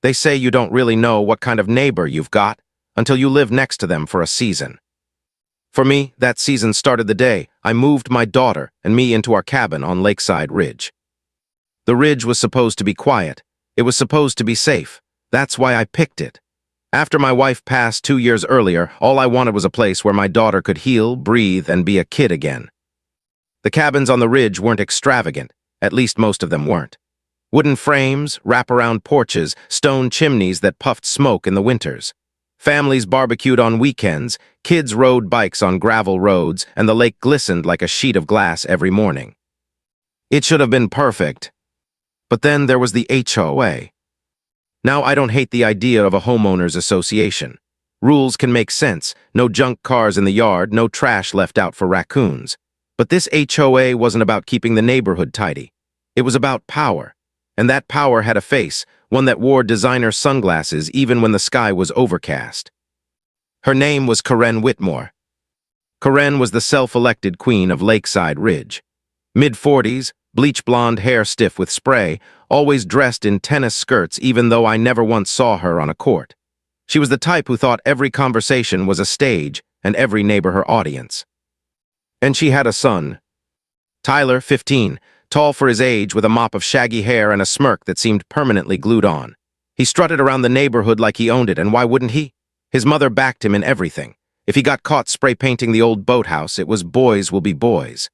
They say you don't really know what kind of neighbor you've got until you live next to them for a season. For me, that season started the day I moved my daughter and me into our cabin on Lakeside Ridge. The ridge was supposed to be quiet. It was supposed to be safe. That's why I picked it. After my wife passed 2 years earlier, all I wanted was a place where my daughter could heal, breathe, and be a kid again. The cabins on the ridge weren't extravagant, at least most of them weren't. Wooden frames, wraparound porches, stone chimneys that puffed smoke in the winters. Families barbecued on weekends, kids rode bikes on gravel roads, and the lake glistened like a sheet of glass every morning. It should have been perfect. But then there was the HOA. Now I don't hate the idea of a homeowners association. Rules can make sense, no junk cars in the yard, no trash left out for raccoons. But this HOA wasn't about keeping the neighborhood tidy. It was about power. And that power had a face, one that wore designer sunglasses even when the sky was overcast. Her name was Karen Whitmore. Karen was the self-elected queen of Lakeside Ridge. Mid-40s, bleach blonde hair stiff with spray, always dressed in tennis skirts even though I never once saw her on a court. She was the type who thought every conversation was a stage and every neighbor her audience. And she had a son. Tyler, 15, tall for his age with a mop of shaggy hair and a smirk that seemed permanently glued on. He strutted around the neighborhood like he owned it, and why wouldn't he? His mother backed him in everything. If he got caught spray painting the old boathouse, it was boys will be boys.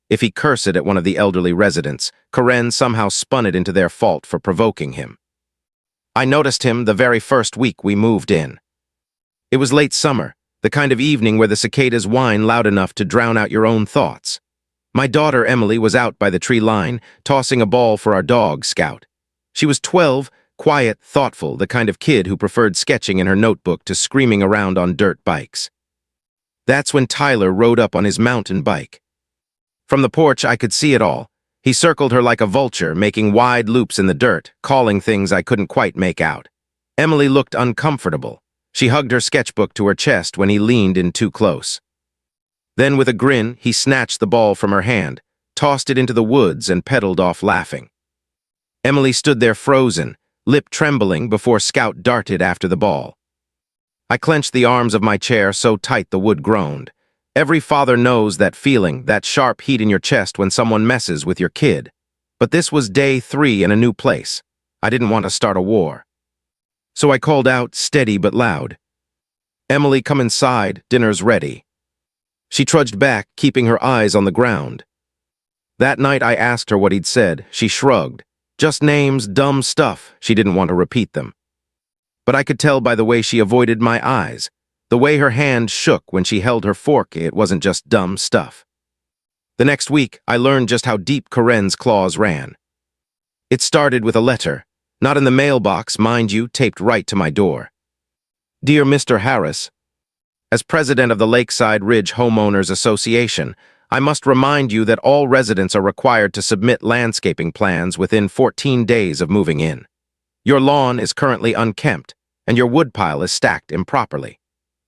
If he cursed at one of the elderly residents, Karen somehow spun it into their fault for provoking him. I noticed him the very first week we moved in. It was late summer, the kind of evening where the cicadas whine loud enough to drown out your own thoughts. My daughter Emily was out by the tree line, tossing a ball for our dog, Scout. She was 12, quiet, thoughtful, the kind of kid who preferred sketching in her notebook to screaming around on dirt bikes. That's when Tyler rode up on his mountain bike. From the porch, I could see it all. He circled her like a vulture, making wide loops in the dirt, calling things I couldn't quite make out. Emily looked uncomfortable. She hugged her sketchbook to her chest when he leaned in too close. Then, with a grin, he snatched the ball from her hand, tossed it into the woods, and pedaled off laughing. Emily stood there frozen, lip trembling before Scout darted after the ball. I clenched the arms of my chair so tight the wood groaned. Every father knows that feeling, that sharp heat in your chest when someone messes with your kid. But this was day 3 in a new place. I didn't want to start a war. So I called out, steady but loud, "Emily, come inside, dinner's ready." She trudged back, keeping her eyes on the ground. That night I asked her what he'd said. She shrugged. Just names, dumb stuff. She didn't want to repeat them. But I could tell by the way she avoided my eyes. The way her hand shook when she held her fork, it wasn't just dumb stuff. The next week, I learned just how deep Karen's claws ran. It started with a letter, not in the mailbox, mind you, taped right to my door. "Dear Mr. Harris, as president of the Lakeside Ridge Homeowners Association, I must remind you that all residents are required to submit landscaping plans within 14 days of moving in. Your lawn is currently unkempt, and your woodpile is stacked improperly.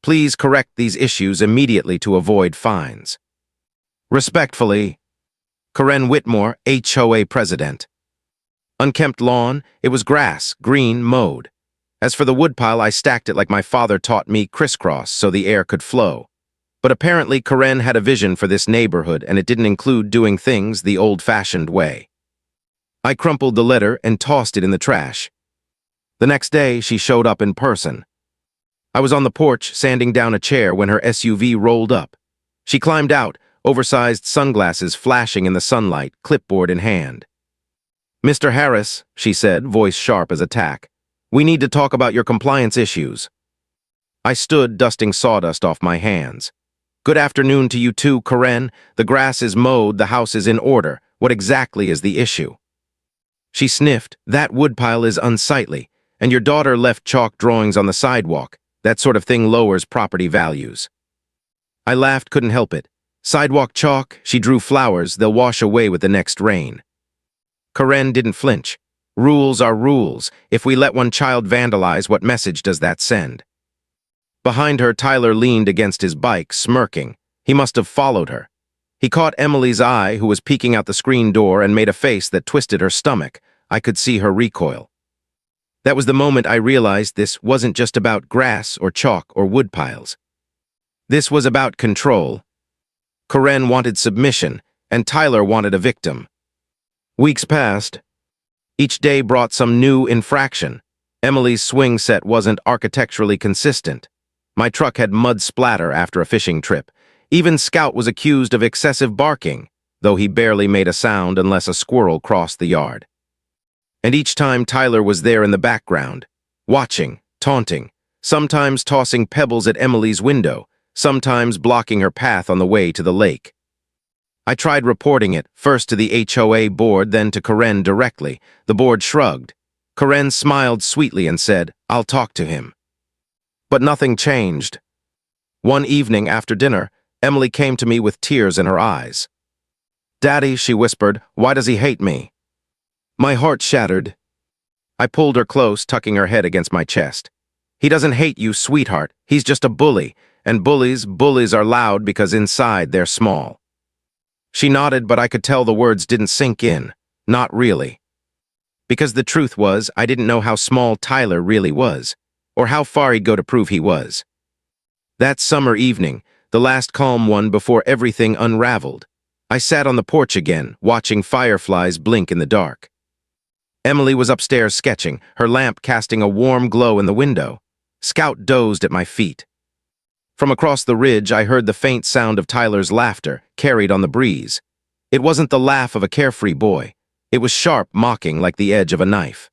Please correct these issues immediately to avoid fines. Respectfully, Karen Whitmore, HOA President." Unkempt lawn, it was grass, green, mowed. As for the woodpile, I stacked it like my father taught me, crisscross, so the air could flow. But apparently Karen had a vision for this neighborhood, and it didn't include doing things the old-fashioned way. I crumpled the letter and tossed it in the trash. The next day, she showed up in person. I was on the porch, sanding down a chair when her SUV rolled up. She climbed out, oversized sunglasses flashing in the sunlight, clipboard in hand. "Mr. Harris," she said, voice sharp as a tack, "we need to talk about your compliance issues." I stood, dusting sawdust off my hands. "Good afternoon to you too, Karen. The grass is mowed, the house is in order. What exactly is the issue?" She sniffed. "That woodpile is unsightly, and your daughter left chalk drawings on the sidewalk. That sort of thing lowers property values." I laughed, couldn't help it. "Sidewalk chalk," she drew flowers, "they'll wash away with the next rain." Karen didn't flinch. Rules are rules. If we let one child vandalize, what message does that send? Behind her, Tyler leaned against his bike, smirking. He must have followed her. He caught Emily's eye, who was peeking out the screen door, and made a face that twisted her stomach. I could see her recoil. That was the moment I realized this wasn't just about grass or chalk or wood piles. This was about control. Karen wanted submission, and Tyler wanted a victim. Weeks passed. Each day brought some new infraction. Emily's swing set wasn't architecturally consistent. My truck had mud splatter after a fishing trip. Even Scout was accused of excessive barking, though he barely made a sound unless a squirrel crossed the yard. And each time Tyler was there in the background, watching, taunting, sometimes tossing pebbles at Emily's window, sometimes blocking her path on the way to the lake. I tried reporting it, first to the HOA board, then to Karen directly. The board shrugged. Karen smiled sweetly and said, "I'll talk to him." But nothing changed. One evening after dinner, Emily came to me with tears in her eyes. "Daddy," she whispered, "why does he hate me?" My heart shattered. I pulled her close, tucking her head against my chest. "He doesn't hate you, sweetheart. He's just a bully. And bullies are loud because inside they're small." She nodded, but I could tell the words didn't sink in. Not really. Because the truth was, I didn't know how small Tyler really was, or how far he'd go to prove he was. That summer evening, the last calm one before everything unraveled, I sat on the porch again, watching fireflies blink in the dark. Emily was upstairs sketching, her lamp casting a warm glow in the window. Scout dozed at my feet. From across the ridge, I heard the faint sound of Tyler's laughter, carried on the breeze. It wasn't the laugh of a carefree boy. It was sharp, mocking, like the edge of a knife.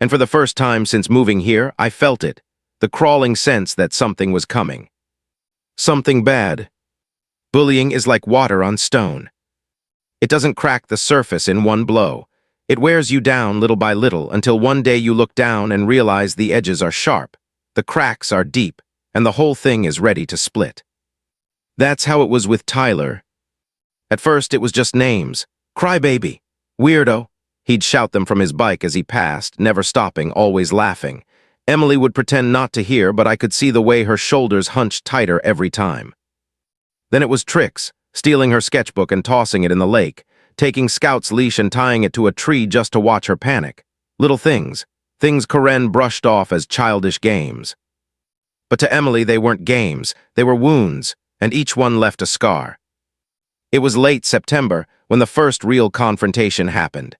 And for the first time since moving here, I felt it, the crawling sense that something was coming. Something bad. Bullying is like water on stone. It doesn't crack the surface in one blow. It wears you down little by little until one day you look down and realize the edges are sharp, the cracks are deep, and the whole thing is ready to split. That's how it was with Tyler. At first it was just names. Crybaby. Weirdo. He'd shout them from his bike as he passed, never stopping, always laughing. Emily would pretend not to hear, but I could see the way her shoulders hunched tighter every time. Then it was tricks, stealing her sketchbook and tossing it in the lake, taking Scout's leash and tying it to a tree just to watch her panic. Little things Karen brushed off as childish games. But to Emily, they weren't games, they were wounds, and each one left a scar. It was late September when the first real confrontation happened.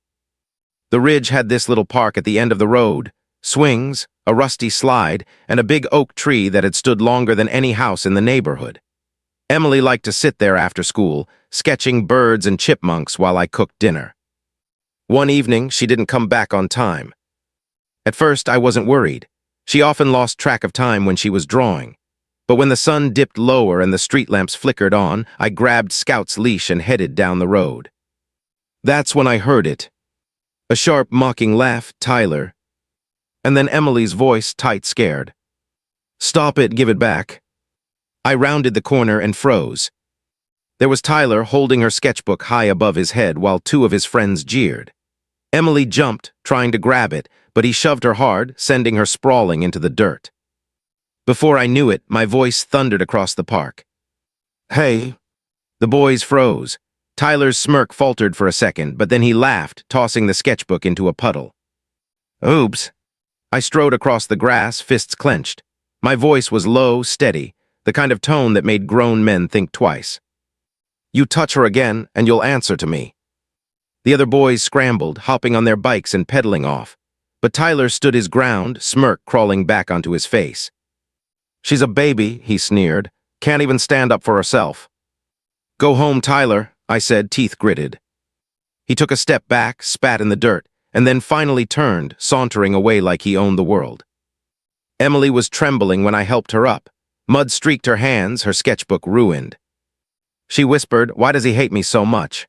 The ridge had this little park at the end of the road, swings, a rusty slide, and a big oak tree that had stood longer than any house in the neighborhood. Emily liked to sit there after school, sketching birds and chipmunks while I cooked dinner. One evening, she didn't come back on time. At first, I wasn't worried. She often lost track of time when she was drawing. But when the sun dipped lower and the street lamps flickered on, I grabbed Scout's leash and headed down the road. That's when I heard it. A sharp, mocking laugh, "Tyler." And then Emily's voice, tight, scared. "Stop it, give it back." I rounded the corner and froze. There was Tyler holding her sketchbook high above his head while two of his friends jeered. Emily jumped, trying to grab it, but he shoved her hard, sending her sprawling into the dirt. Before I knew it, my voice thundered across the park. "Hey." The boys froze. Tyler's smirk faltered for a second, but then he laughed, tossing the sketchbook into a puddle. "Oops." I strode across the grass, fists clenched. My voice was low, steady, the kind of tone that made grown men think twice. "You touch her again, and you'll answer to me." The other boys scrambled, hopping on their bikes and pedaling off. But Tyler stood his ground, smirk crawling back onto his face. "She's a baby," he sneered. "Can't even stand up for herself." "Go home, Tyler," I said, teeth gritted. He took a step back, spat in the dirt, and then finally turned, sauntering away like he owned the world. Emily was trembling when I helped her up. Mud streaked her hands, her sketchbook ruined. She whispered, "Why does he hate me so much?"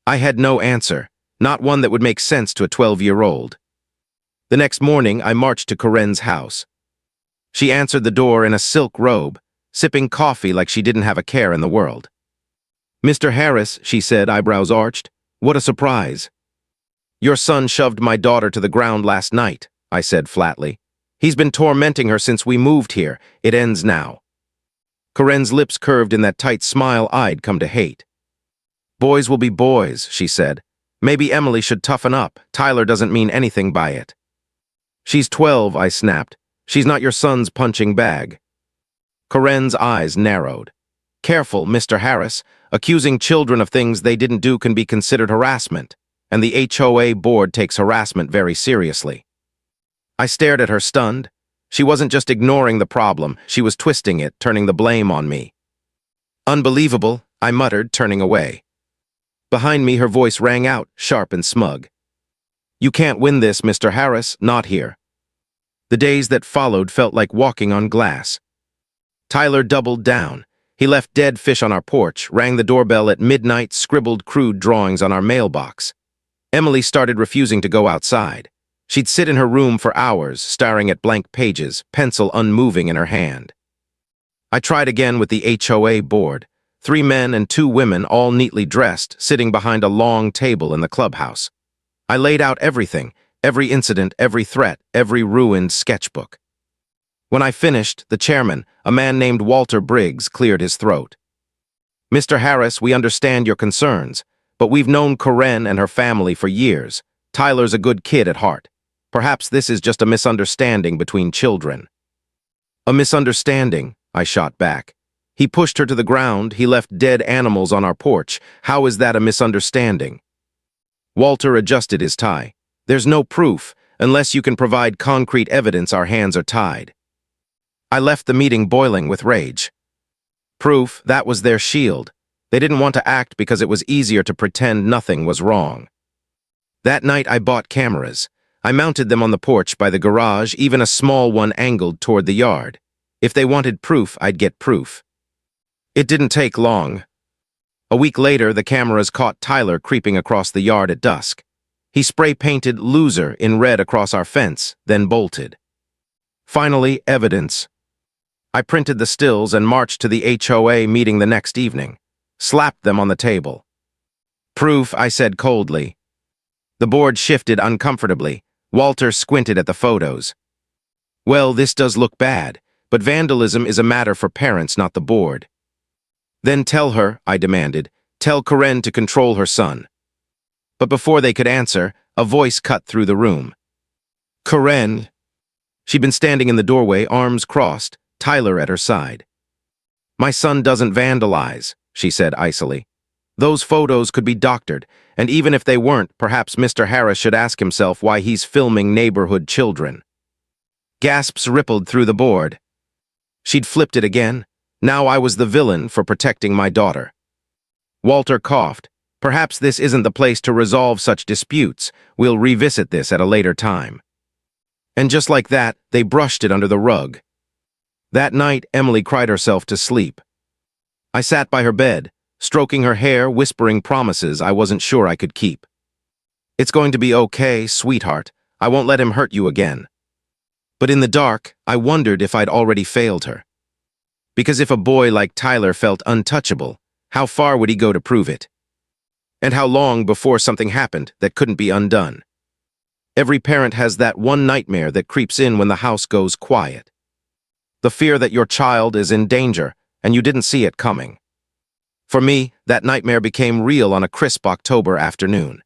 I had no answer, not one that would make sense to a 12-year-old. The next morning, I marched to Karen's house. She answered the door in a silk robe, sipping coffee like she didn't have a care in the world. "Mr. Harris," she said, eyebrows arched, "what a surprise." "Your son shoved my daughter to the ground last night," I said flatly. "He's been tormenting her since we moved here. It ends now." Karen's lips curved in that tight smile I'd come to hate. "Boys will be boys," she said. "Maybe Emily should toughen up. Tyler doesn't mean anything by it." She's 12, I snapped. She's not your son's punching bag. Corinne's eyes narrowed. Careful, Mr. Harris. Accusing children of things they didn't do can be considered harassment, and the HOA board takes harassment very seriously. I stared at her stunned. She wasn't just ignoring the problem, she was twisting it, turning the blame on me. Unbelievable, I muttered, turning away. Behind me, her voice rang out, sharp and smug. You can't win this, Mr. Harris, not here. The days that followed felt like walking on glass. Tyler doubled down. He left dead fish on our porch, rang the doorbell at midnight, scribbled crude drawings on our mailbox. Emily started refusing to go outside. She'd sit in her room for hours, staring at blank pages, pencil unmoving in her hand. I tried again with the HOA board. 3 men and 2 women, all neatly dressed, sitting behind a long table in the clubhouse. I laid out everything, every incident, every threat, every ruined sketchbook. When I finished, the chairman, a man named Walter Briggs, cleared his throat. Mr. Harris, we understand your concerns, but we've known Corinne and her family for years. Tyler's a good kid at heart. Perhaps this is just a misunderstanding between children. A misunderstanding, I shot back. He pushed her to the ground, he left dead animals on our porch. How is that a misunderstanding? Walter adjusted his tie. There's no proof. Unless you can provide concrete evidence, our hands are tied. I left the meeting boiling with rage. Proof, that was their shield. They didn't want to act because it was easier to pretend nothing was wrong. That night I bought cameras. I mounted them on the porch by the garage, even a small one angled toward the yard. If they wanted proof, I'd get proof. It didn't take long. A week later, the cameras caught Tyler creeping across the yard at dusk. He spray-painted "loser" in red across our fence, then bolted. Finally, evidence. I printed the stills and marched to the HOA meeting the next evening. Slapped them on the table. Proof, I said coldly. The board shifted uncomfortably. Walter squinted at the photos. Well, this does look bad, but vandalism is a matter for parents, not the board. Then tell her, I demanded, tell Corinne to control her son. But before they could answer, a voice cut through the room. Corinne. She'd been standing in the doorway, arms crossed, Tyler at her side. My son doesn't vandalize, she said icily. Those photos could be doctored, and even if they weren't, perhaps Mr. Harris should ask himself why he's filming neighborhood children. Gasps rippled through the board. She'd flipped it again. Now I was the villain for protecting my daughter. Walter coughed. Perhaps this isn't the place to resolve such disputes. We'll revisit this at a later time. And just like that, they brushed it under the rug. That night, Emily cried herself to sleep. I sat by her bed, stroking her hair, whispering promises I wasn't sure I could keep. It's going to be okay, sweetheart. I won't let him hurt you again. But in the dark, I wondered if I'd already failed her. Because if a boy like Tyler felt untouchable, how far would he go to prove it? And how long before something happened that couldn't be undone? Every parent has that one nightmare that creeps in when the house goes quiet. The fear that your child is in danger, and you didn't see it coming. For me, that nightmare became real on a crisp October afternoon.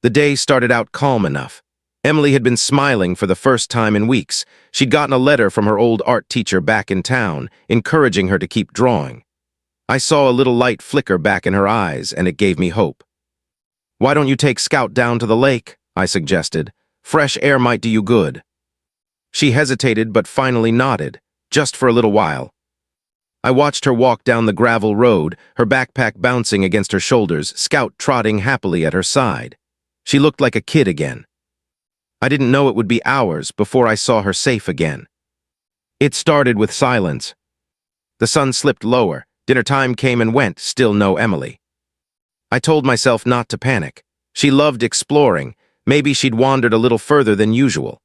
The day started out calm enough. Emily had been smiling for the first time in weeks. She'd gotten a letter from her old art teacher back in town, encouraging her to keep drawing. I saw a little light flicker back in her eyes, and it gave me hope. Why don't you take Scout down to the lake? I suggested. Fresh air might do you good. She hesitated but finally nodded, just for a little while. I watched her walk down the gravel road, her backpack bouncing against her shoulders, Scout trotting happily at her side. She looked like a kid again. I didn't know it would be hours before I saw her safe again. It started with silence. The sun slipped lower, dinner time came and went, still no Emily. I told myself not to panic. She loved exploring, maybe she'd wandered a little further than usual.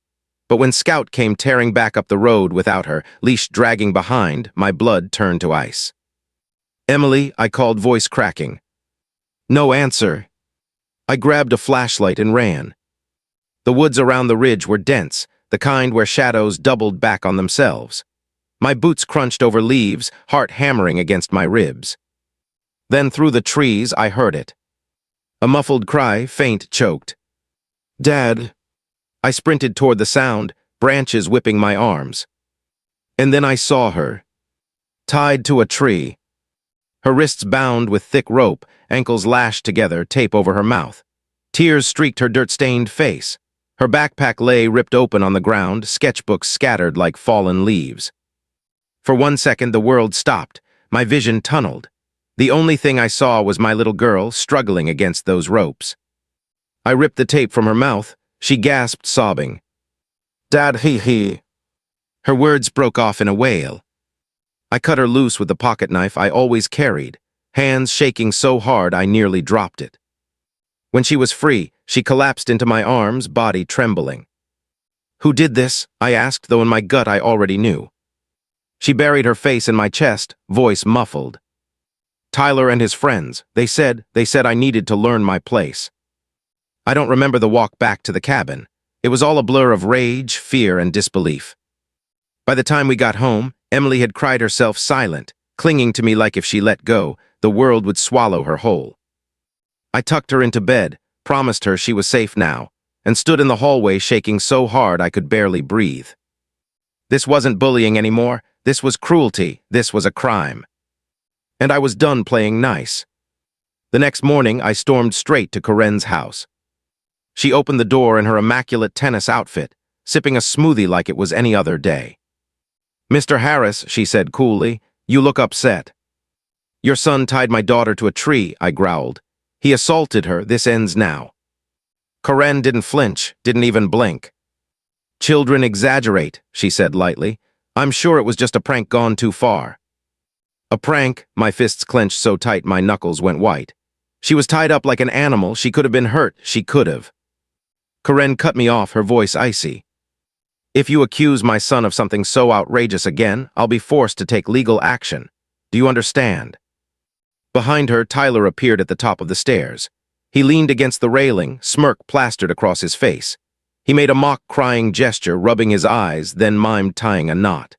But when Scout came tearing back up the road without her, leash dragging behind, my blood turned to ice. Emily, I called, voice cracking. No answer. I grabbed a flashlight and ran. The woods around the ridge were dense, the kind where shadows doubled back on themselves. My boots crunched over leaves, heart hammering against my ribs. Then through the trees I heard it. A muffled cry, faint, choked. Dad. I sprinted toward the sound, branches whipping my arms. And then I saw her, tied to a tree. Her wrists bound with thick rope, ankles lashed together, tape over her mouth. Tears streaked her dirt-stained face. Her backpack lay ripped open on the ground, sketchbooks scattered like fallen leaves. For 1 second, the world stopped. My vision tunneled. The only thing I saw was my little girl struggling against those ropes. I ripped the tape from her mouth. She gasped, sobbing. "Dad, he." Her words broke off in a wail. I cut her loose with the pocket knife I always carried, hands shaking so hard I nearly dropped it. When she was free, she collapsed into my arms, body trembling. "Who did this?" I asked, though in my gut I already knew. She buried her face in my chest, voice muffled. "Tyler and his friends. They said I needed to learn my place." I don't remember the walk back to the cabin. It was all a blur of rage, fear, and disbelief. By the time we got home, Emily had cried herself silent, clinging to me like if she let go, the world would swallow her whole. I tucked her into bed, promised her she was safe now, and stood in the hallway shaking so hard I could barely breathe. This wasn't bullying anymore. This was cruelty. This was a crime. And I was done playing nice. The next morning, I stormed straight to Corinne's house. She opened the door in her immaculate tennis outfit, sipping a smoothie like it was any other day. "Mr. Harris," she said coolly, "you look upset." "Your son tied my daughter to a tree," I growled. "He assaulted her. This ends now." Corinne didn't flinch, didn't even blink. "Children exaggerate," she said lightly. "I'm sure it was just a prank gone too far." A prank? My fists clenched so tight my knuckles went white. She was tied up like an animal. She could have been hurt. She could have. Corinne cut me off, her voice icy. "If you accuse my son of something so outrageous again, I'll be forced to take legal action. Do you understand?" Behind her, Tyler appeared at the top of the stairs. He leaned against the railing, smirk plastered across his face. He made a mock crying gesture, rubbing his eyes, then mimed tying a knot.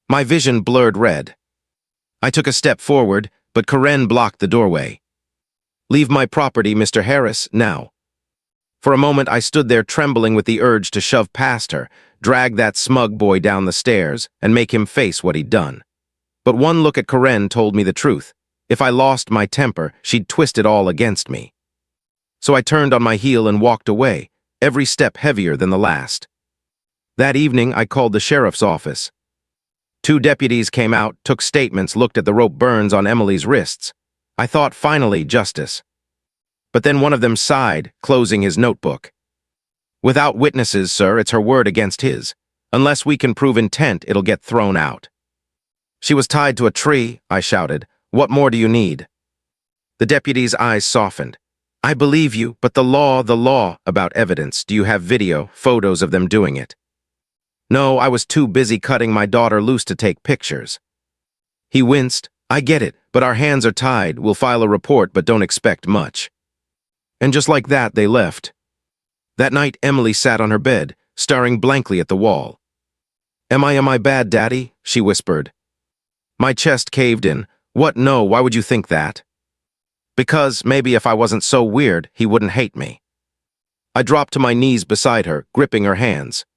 My vision blurred red. I took a step forward, but Corinne blocked the doorway. "Leave my property, Mr. Harris, now." For a moment, I stood there trembling with the urge to shove past her, drag that smug boy down the stairs, and make him face what he'd done. But one look at Corinne told me the truth. If I lost my temper, she'd twist it all against me. So I turned on my heel and walked away, every step heavier than the last. That evening, I called the sheriff's office. 2 deputies came out, took statements, looked at the rope burns on Emily's wrists. I thought, finally, justice. But then one of them sighed, closing his notebook. "Without witnesses, sir, it's her word against his. Unless we can prove intent, it'll get thrown out." "She was tied to a tree," I shouted. "What more do you need?" The deputy's eyes softened. "I believe you, but the law about evidence. Do you have video, photos of them doing it?" "No, I was too busy cutting my daughter loose to take pictures." He winced. "I get it, but our hands are tied. We'll file a report, but don't expect much." And just like that, they left. That night, Emily sat on her bed, staring blankly at the wall. Am I bad, Daddy?" she whispered. My chest caved in. "What? No, why would you think that?" "Because maybe if I wasn't so weird, he wouldn't hate me." I dropped to my knees beside her, gripping her hands.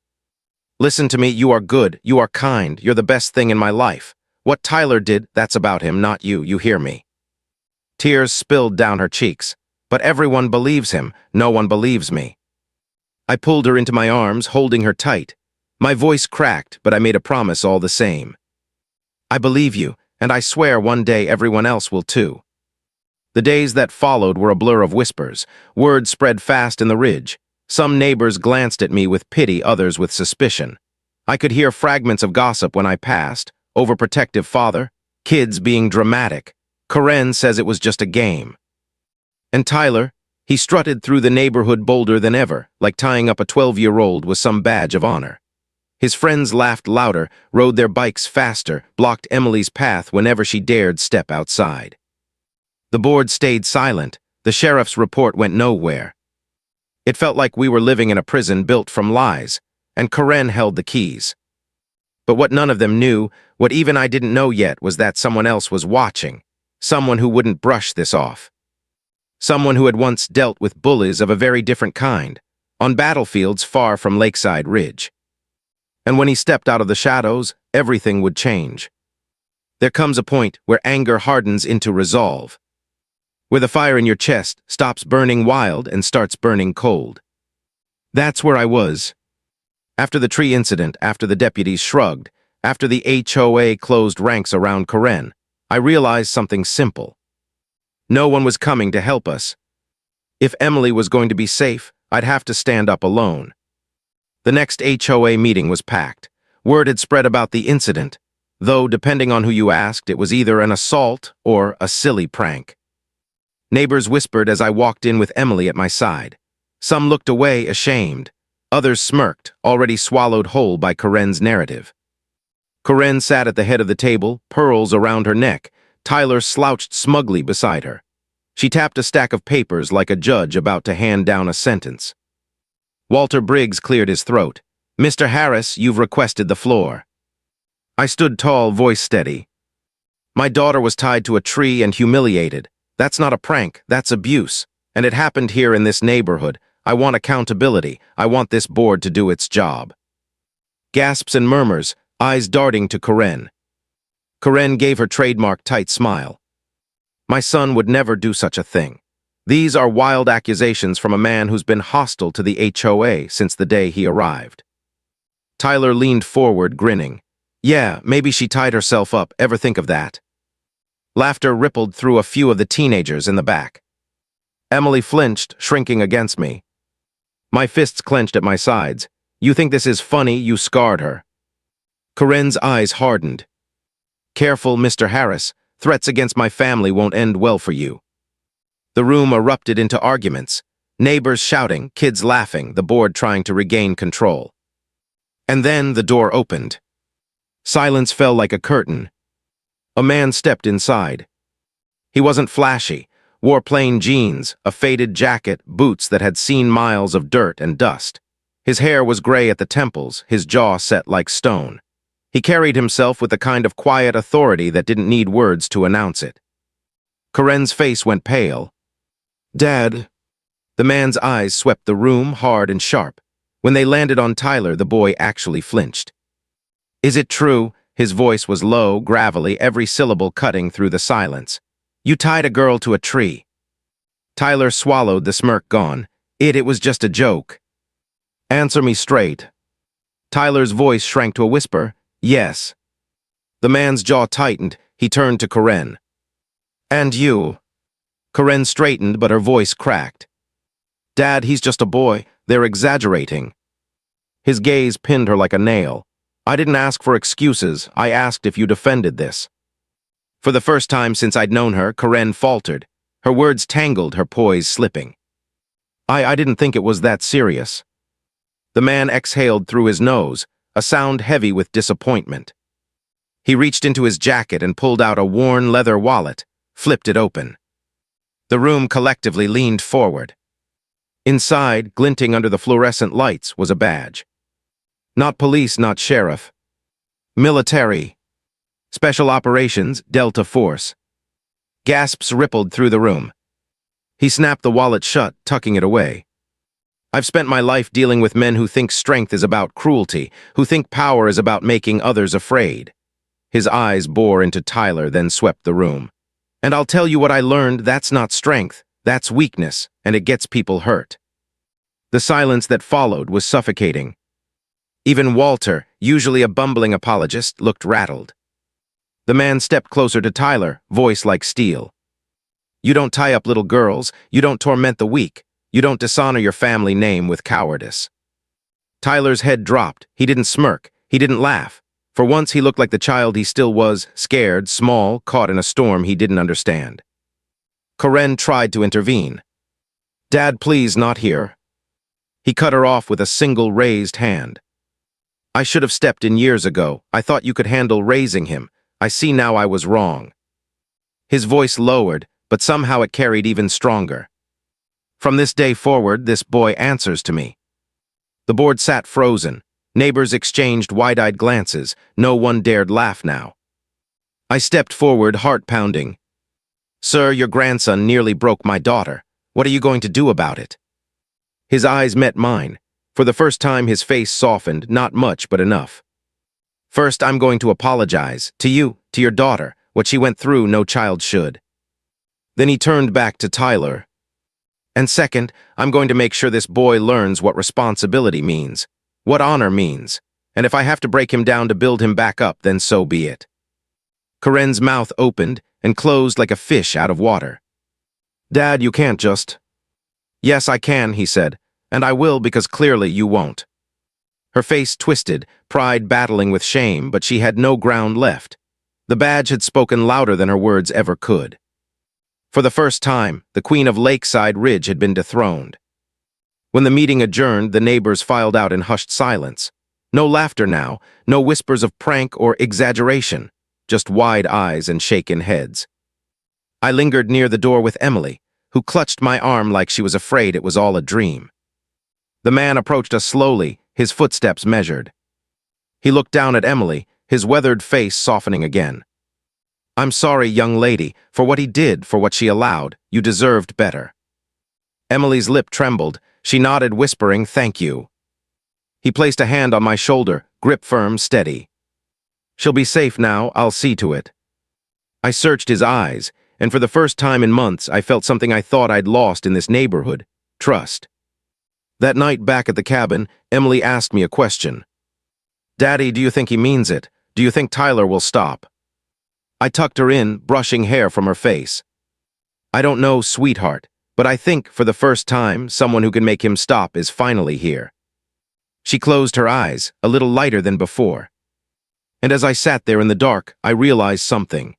"Listen to me, you are good, you are kind, you're the best thing in my life. What Tyler did, that's about him, not you, you hear me?" Tears spilled down her cheeks. "But everyone believes him, no one believes me." I pulled her into my arms, holding her tight. My voice cracked, but I made a promise all the same. "I believe you, and I swear one day everyone else will too." The days that followed were a blur of whispers. Word spread fast in the ridge. Some neighbors glanced at me with pity, others with suspicion. I could hear fragments of gossip when I passed. Overprotective father, kids being dramatic. Corinne says it was just a game. And Tyler, he strutted through the neighborhood bolder than ever, like tying up a 12-year-old was some badge of honor. His friends laughed louder, rode their bikes faster, blocked Emily's path whenever she dared step outside. The board stayed silent. The sheriff's report went nowhere. It felt like we were living in a prison built from lies, and Corinne held the keys. But what none of them knew, what even I didn't know yet, was that someone else was watching, someone who wouldn't brush this off. Someone who had once dealt with bullies of a very different kind, on battlefields far from Lakeside Ridge. And when he stepped out of the shadows, everything would change. There comes a point where anger hardens into resolve, where the fire in your chest stops burning wild and starts burning cold. That's where I was. After the tree incident, after the deputies shrugged, after the HOA closed ranks around Karen, I realized something simple. No one was coming to help us. If Emily was going to be safe, I'd have to stand up alone. The next HOA meeting was packed. Word had spread about the incident, though depending on who you asked, it was either an assault or a silly prank. Neighbors whispered as I walked in with Emily at my side. Some looked away, ashamed. Others smirked, already swallowed whole by Karen's narrative. Karen sat at the head of the table, pearls around her neck. Tyler slouched smugly beside her. She tapped a stack of papers like a judge about to hand down a sentence. Walter Briggs cleared his throat. "Mr. Harris, you've requested the floor." I stood tall, voice steady. My daughter was tied to a tree and humiliated. That's not a prank, that's abuse. And it happened here in this neighborhood. I want accountability. I want this board to do its job. Gasps and murmurs, eyes darting to Karen. Karen gave her trademark tight smile. My son would never do such a thing. These are wild accusations from a man who's been hostile to the HOA since the day he arrived. Tyler leaned forward, grinning. Yeah, maybe she tied herself up. Ever think of that? Laughter rippled through a few of the teenagers in the back. Emily flinched, shrinking against me. My fists clenched at my sides. You think this is funny? You scarred her. Karen's eyes hardened. Careful, Mr. Harris. Threats against my family won't end well for you. The room erupted into arguments. Neighbors shouting, kids laughing, the board trying to regain control. And then the door opened. Silence fell like a curtain. A man stepped inside. He wasn't flashy, wore plain jeans, a faded jacket, boots that had seen miles of dirt and dust. His hair was gray at the temples, his jaw set like stone. He carried himself with a kind of quiet authority that didn't need words to announce it. Karen's face went pale. Dad. The man's eyes swept the room, hard and sharp. When they landed on Tyler, the boy actually flinched. Is it true? His voice was low, gravelly, every syllable cutting through the silence. You tied a girl to a tree. Tyler swallowed, the smirk gone. It was just a joke. Answer me straight. Tyler's voice shrank to a whisper. Yes. The man's jaw tightened. He turned to Karen. And you? Karen straightened, but her voice cracked. Dad, he's just a boy. They're exaggerating. His gaze pinned her like a nail. I didn't ask for excuses. I asked if you defended this. For the first time since I'd known her, Karen faltered. Her words tangled, her poise slipping. I didn't think it was that serious. The man exhaled through his nose, a sound heavy with disappointment. He reached into his jacket and pulled out a worn leather wallet, flipped it open. The room collectively leaned forward. Inside, glinting under the fluorescent lights, was a badge. Not police, not sheriff. Military. Special Operations, Delta Force. Gasps rippled through the room. He snapped the wallet shut, tucking it away. I've spent my life dealing with men who think strength is about cruelty, who think power is about making others afraid. His eyes bore into Tyler, then swept the room. And I'll tell you what I learned, that's not strength, that's weakness, and it gets people hurt. The silence that followed was suffocating. Even Walter, usually a bumbling apologist, looked rattled. The man stepped closer to Tyler, voice like steel. You don't tie up little girls, you don't torment the weak, you don't dishonor your family name with cowardice. Tyler's head dropped. He didn't smirk, he didn't laugh. For once he looked like the child he still was, scared, small, caught in a storm he didn't understand. Karen tried to intervene. Dad, please, not here. He cut her off with a single raised hand. I should have stepped in years ago. I thought you could handle raising him. I see now I was wrong. His voice lowered, but somehow it carried even stronger. From this day forward, this boy answers to me. The board sat frozen. Neighbors exchanged wide-eyed glances. No one dared laugh now. I stepped forward, heart pounding. Sir, your grandson nearly broke my daughter. What are you going to do about it? His eyes met mine. For the first time, his face softened, not much, but enough. First, I'm going to apologize. To you, to your daughter. What she went through, no child should. Then he turned back to Tyler. And second, I'm going to make sure this boy learns what responsibility means, what honor means. And if I have to break him down to build him back up, then so be it. Karen's mouth opened and closed like a fish out of water. Dad, you can't just... Yes, I can, he said, and I will because clearly you won't. Her face twisted, pride battling with shame, but she had no ground left. The badge had spoken louder than her words ever could. For the first time, the Queen of Lakeside Ridge had been dethroned. When the meeting adjourned, the neighbors filed out in hushed silence. No laughter now, no whispers of prank or exaggeration, just wide eyes and shaken heads. I lingered near the door with Emily, who clutched my arm like she was afraid it was all a dream. The man approached us slowly, his footsteps measured. He looked down at Emily, his weathered face softening again. I'm sorry, young lady, for what he did, for what she allowed. You deserved better. Emily's lip trembled. She nodded, whispering, thank you. He placed a hand on my shoulder, grip firm, steady. She'll be safe now, I'll see to it. I searched his eyes, and for the first time in months, I felt something I thought I'd lost in this neighborhood, trust. That night back at the cabin, Emily asked me a question. Daddy, do you think he means it? Do you think Tyler will stop? I tucked her in, brushing hair from her face. I don't know, sweetheart, but I think, for the first time, someone who can make him stop is finally here. She closed her eyes, a little lighter than before. And as I sat there in the dark, I realized something.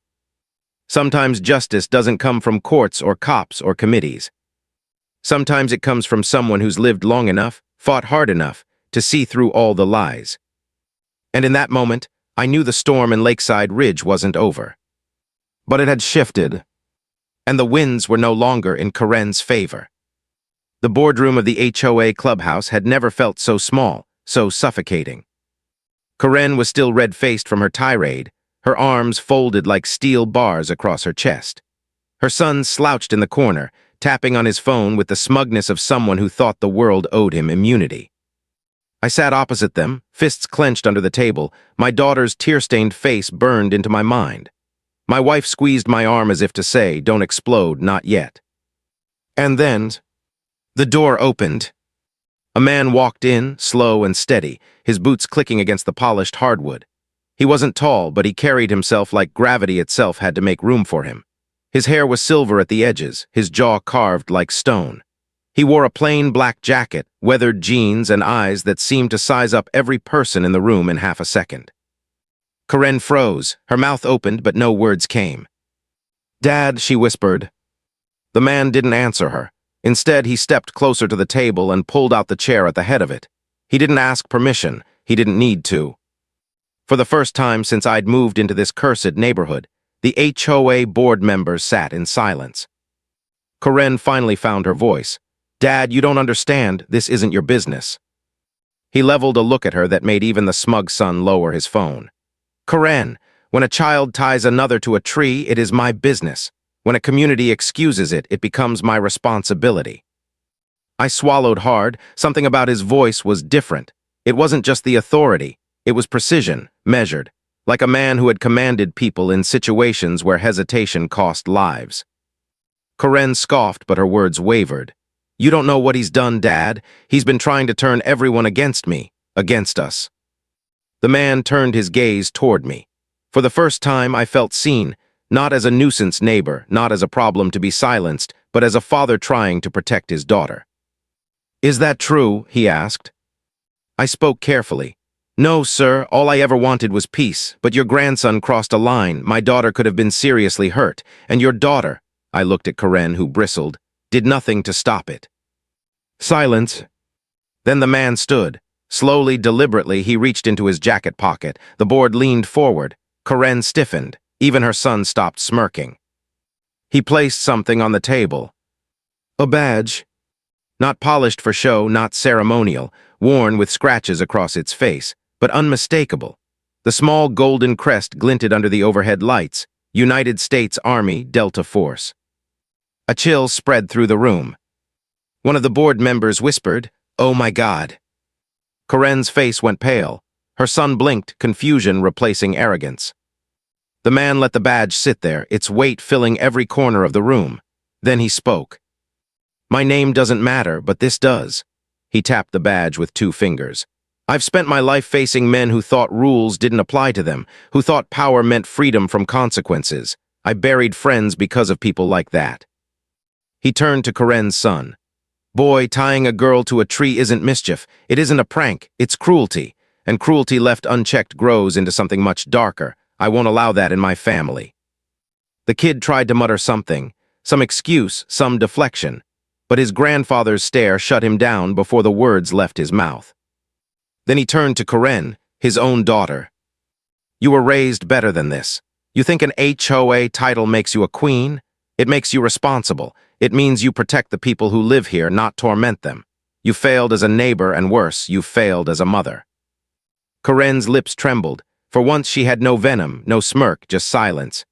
Sometimes justice doesn't come from courts or cops or committees. Sometimes it comes from someone who's lived long enough, fought hard enough, to see through all the lies. And in that moment, I knew the storm in Lakeside Ridge wasn't over. But it had shifted, and the winds were no longer in Karen's favor. The boardroom of the HOA clubhouse had never felt so small, so suffocating. Karen was still red-faced from her tirade, her arms folded like steel bars across her chest. Her son slouched in the corner, tapping on his phone with the smugness of someone who thought the world owed him immunity. I sat opposite them, fists clenched under the table, my daughter's tear-stained face burned into my mind. My wife squeezed my arm as if to say, don't explode, not yet. And then, the door opened. A man walked in, slow and steady, his boots clicking against the polished hardwood. He wasn't tall, but he carried himself like gravity itself had to make room for him. His hair was silver at the edges, his jaw carved like stone. He wore a plain black jacket, weathered jeans, and eyes that seemed to size up every person in the room in half a second. Karen froze, her mouth opened, but no words came. Dad, she whispered. The man didn't answer her. Instead, he stepped closer to the table and pulled out the chair at the head of it. He didn't ask permission. He didn't need to. For the first time since I'd moved into this cursed neighborhood, the HOA board members sat in silence. Karen finally found her voice. Dad, you don't understand. This isn't your business. He leveled a look at her that made even the smug son lower his phone. Karen, when a child ties another to a tree, it is my business. When a community excuses it, it becomes my responsibility. I swallowed hard. Something about his voice was different. It wasn't just the authority. It was precision, measured, like a man who had commanded people in situations where hesitation cost lives. Karen scoffed, but her words wavered. You don't know what he's done, Dad. He's been trying to turn everyone against me, against us. The man turned his gaze toward me. For the first time, I felt seen, not as a nuisance neighbor, not as a problem to be silenced, but as a father trying to protect his daughter. Is that true? He asked. I spoke carefully. No, sir, all I ever wanted was peace, but your grandson crossed a line. My daughter could have been seriously hurt, and your daughter, I looked at Karen, who bristled, did nothing to stop it. Silence. Then the man stood. Slowly, deliberately, he reached into his jacket pocket. The board leaned forward. Karen stiffened. Even her son stopped smirking. He placed something on the table. A badge. Not polished for show, not ceremonial, worn with scratches across its face, but unmistakable. The small golden crest glinted under the overhead lights. United States Army Delta Force. A chill spread through the room. One of the board members whispered, "Oh my God." Corinne's face went pale. Her son blinked, confusion replacing arrogance. The man let the badge sit there, its weight filling every corner of the room. Then he spoke. "My name doesn't matter, but this does." He tapped the badge with 2 fingers. "I've spent my life facing men who thought rules didn't apply to them, who thought power meant freedom from consequences. I buried friends because of people like that." He turned to Corinne's son. "Boy, tying a girl to a tree isn't mischief. It isn't a prank. It's cruelty. And cruelty left unchecked grows into something much darker. I won't allow that in my family." The kid tried to mutter something, some excuse, some deflection, but his grandfather's stare shut him down before the words left his mouth. Then he turned to Corinne, his own daughter. "You were raised better than this. You think an HOA title makes you a queen? It makes you responsible. It means you protect the people who live here, not torment them. You failed as a neighbor, and worse, you failed as a mother." Corinne's lips trembled. For once she had no venom, no smirk, just silence.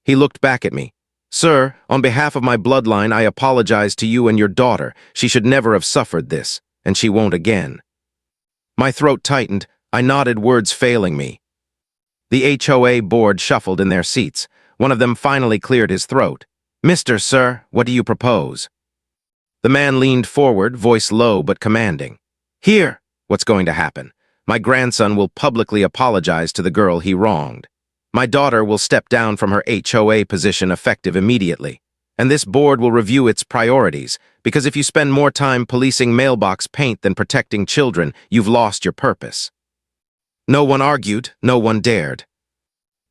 He looked back at me. "Sir, on behalf of my bloodline, I apologize to you and your daughter. She should never have suffered this, and she won't again." My throat tightened. I nodded, words failing me. The HOA board shuffled in their seats. One of them finally cleared his throat. "Mr. Sir, what do you propose?" The man leaned forward, voice low but commanding. "Here, what's going to happen? My grandson will publicly apologize to the girl he wronged. My daughter will step down from her HOA position effective immediately. And this board will review its priorities, because if you spend more time policing mailbox paint than protecting children, you've lost your purpose." No one argued, no one dared.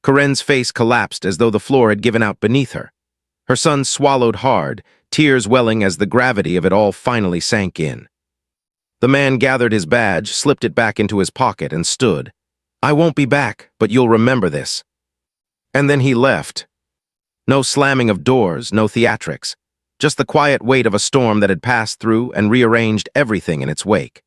Corinne's face collapsed as though the floor had given out beneath her. Her son swallowed hard, tears welling as the gravity of it all finally sank in. The man gathered his badge, slipped it back into his pocket, and stood. "I won't be back, but you'll remember this." And then he left. No slamming of doors, no theatrics. Just the quiet weight of a storm that had passed through and rearranged everything in its wake.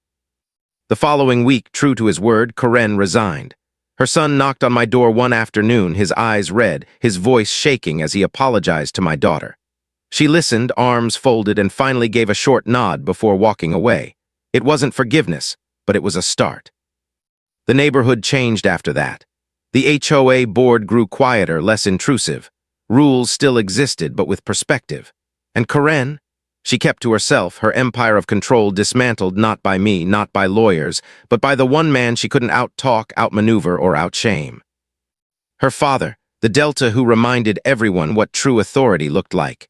The following week, true to his word, Corinne resigned. Her son knocked on my door one afternoon, his eyes red, his voice shaking as he apologized to my daughter. She listened, arms folded, and finally gave a short nod before walking away. It wasn't forgiveness, but it was a start. The neighborhood changed after that. The HOA board grew quieter, less intrusive. Rules still existed, but with perspective. And Corinne? She kept to herself, her empire of control dismantled not by me, not by lawyers, but by the one man she couldn't out-talk, out-maneuver, or out-shame. Her father, the Delta who reminded everyone what true authority looked like.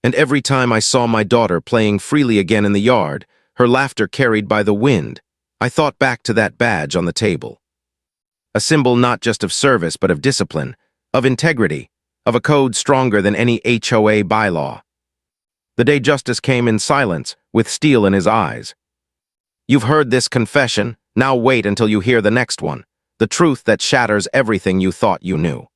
And every time I saw my daughter playing freely again in the yard, her laughter carried by the wind, I thought back to that badge on the table. A symbol not just of service, but of discipline, of integrity, of a code stronger than any HOA bylaw. The day Justice came in silence, with steel in his eyes. "You've heard this confession, now wait until you hear the next one, the truth that shatters everything you thought you knew."